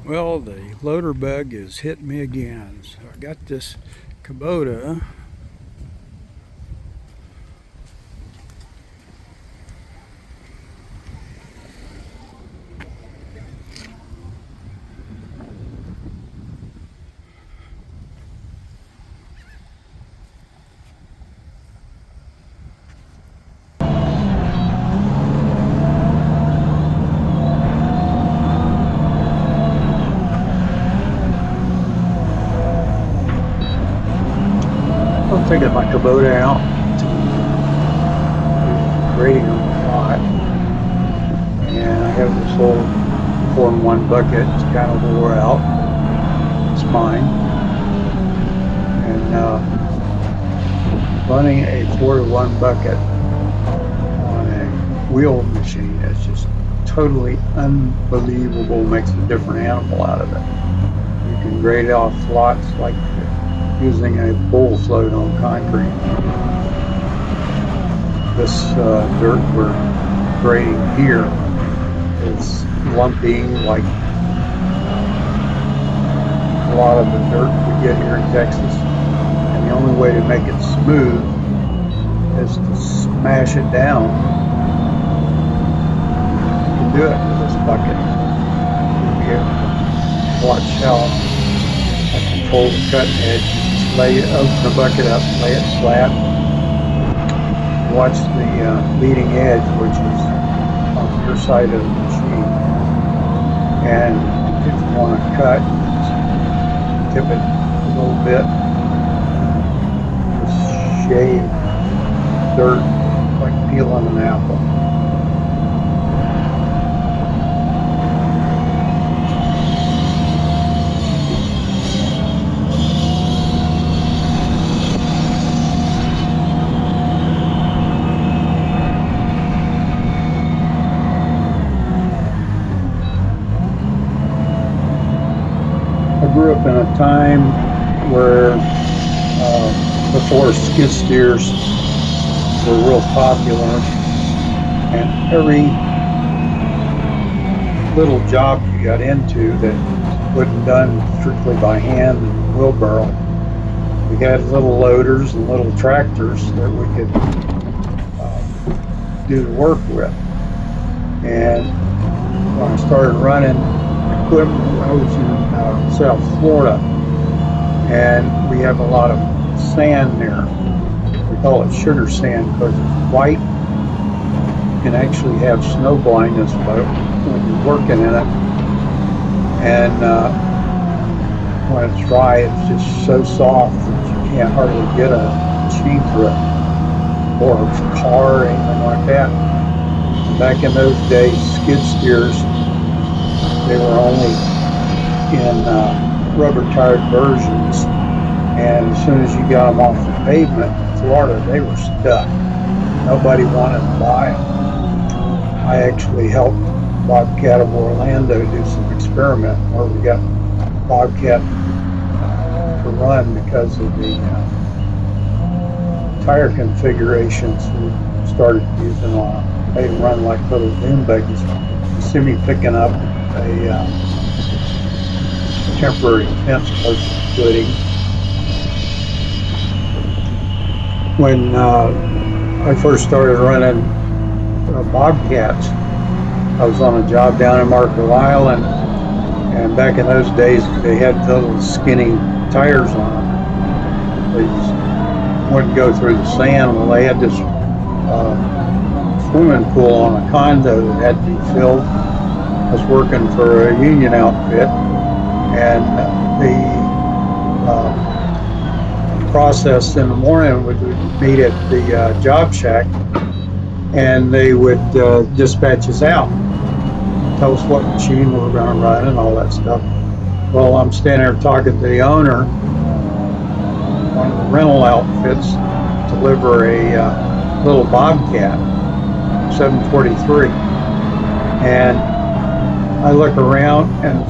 Well, the loader bug has hit me again. So I got this Kubota. I'm taking my Kubota out to grading on the lot, and I have this old 4-in-1 bucket. It's kind of wore out. It's mine, and running a 4-in-1 bucket on a wheel machine is just totally unbelievable. Makes a different animal out of it. You can grade off lots like using a bull float on concrete. This dirt we're grading here is lumpy, like a lot of the dirt we get here in Texas. And the only way to make it smooth is to smash it down. You can do it with this bucket. You'll be able to watch how I control the cutting edge. Open the bucket up, lay it flat, watch the leading edge, which is on your side of the machine, and if you want to cut, tip it a little bit, just shave dirt like peeling an apple. I grew up in a time where before skid steers were real popular, and every little job you got into that wasn't done strictly by hand and wheelbarrow, we had little loaders and little tractors that we could do the work with. And when I started running equipment, I was in South Florida, and we have a lot of sand there. We call it sugar sand because it's white. You can actually have snow blindness when you're working in it, and when it's dry, it's just so soft that you can't hardly get a machine through it, or a car or anything like that. And back in those days, skid steers, they were only in rubber-tired versions, and as soon as you got them off the pavement in Florida, they were stuck. Nobody wanted to buy them. I actually helped Bobcat of Orlando do some experiment where we got Bobcat to run because of the tire configurations we started using on them. They run like little dune buggies. You see me picking up a temporary fence post footing. When I first started running Bobcats, I was on a job down in Marco Island, and back in those days they had little skinny tires on them. They just wouldn't go through the sand. Well, they had this swimming pool on a condo that had to be filled. I was working for a union outfit, and the process in the morning would meet at the job shack, and they would dispatch us out, tell us what machine we were going to run and all that stuff. Well, I'm standing there talking to the owner, one of the rental outfits, deliver a little Bobcat 743, and I look around and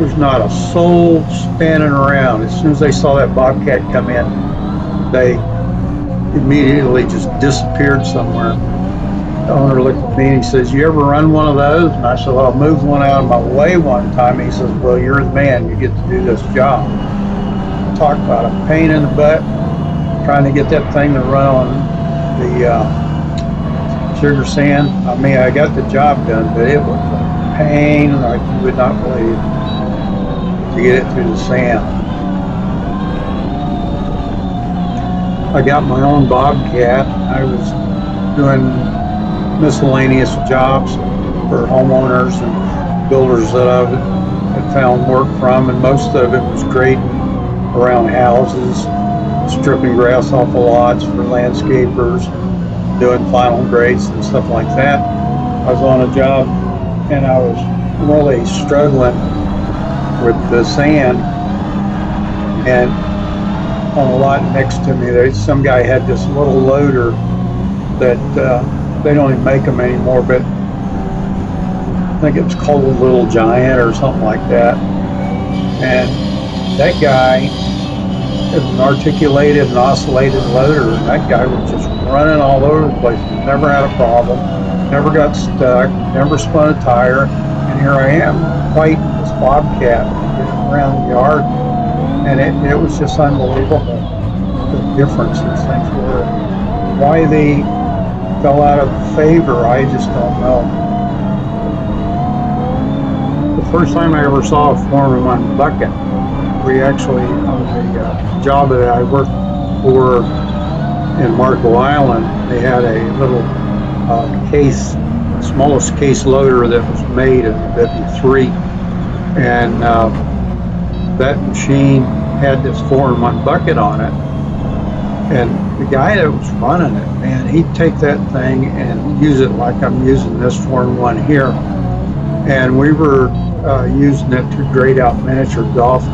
there's not a soul standing around. As soon as they saw that Bobcat come in, they immediately just disappeared somewhere. owner looked at me and he says, "You ever run one of those?" And I said, "Well, I moved one out of my way one time." He says, "Well, you're the man. You get to do this job." Talk about a pain in the butt trying to get that thing to run on the sugar sand. I mean, I got the job done, but it was a pain like you would not believe to get it through the sand. I got my own Bobcat. I was doing miscellaneous jobs for homeowners and builders that I had found work from, and most of it was grading around houses, stripping grass off of lots for landscapers, doing final grades and stuff like that. I was on a job and I was really struggling with the sand, and on a lot next to me, some guy had this little loader that they don't even make them anymore, but I think it was called a Little Giant or something like that. And that guy is an articulated and oscillated loader, and that guy was just running all over the place. Never had a problem, never got stuck, never spun a tire. And here I am fighting this Bobcat around the yard, and it was just unbelievable the difference these things were. Why they fell out of favor, I just don't know. The first time I ever saw a foreman on bucket, we actually, on the job that I worked for in Marco Island, they had a little case, smallest case loader that was made in W3, and that machine had this foreman bucket on it. And the guy that was running it, man, he'd take that thing and use it like I'm using this one here. And we were using it to grade out miniature golf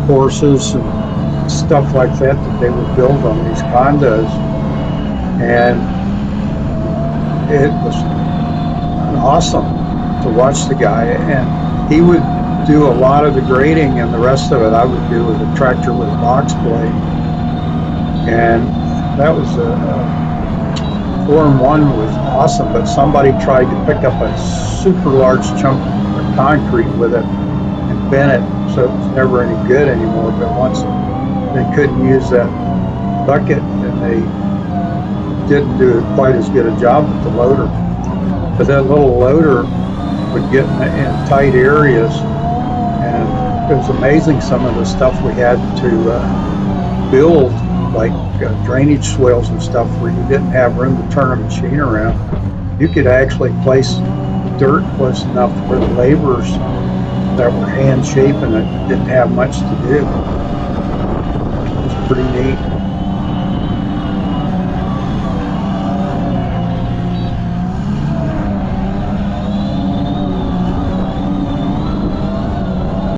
courses and stuff like that they would build on these condos. And it was awesome to watch the guy. And he would do a lot of the grading, and the rest of it I would do with a tractor with a box blade. And that was a 4-in-1 was awesome, but somebody tried to pick up a super large chunk of concrete with it and bent it, so it was never any good anymore. But once they couldn't use that bucket, and they didn't do quite as good a job with the loader. But that little loader would get in tight areas, and it was amazing some of the stuff we had to build, like drainage swales and stuff, where you didn't have room to turn a machine around. You could actually place dirt close enough where the laborers that were hand shaping it didn't have much to do. It was pretty neat.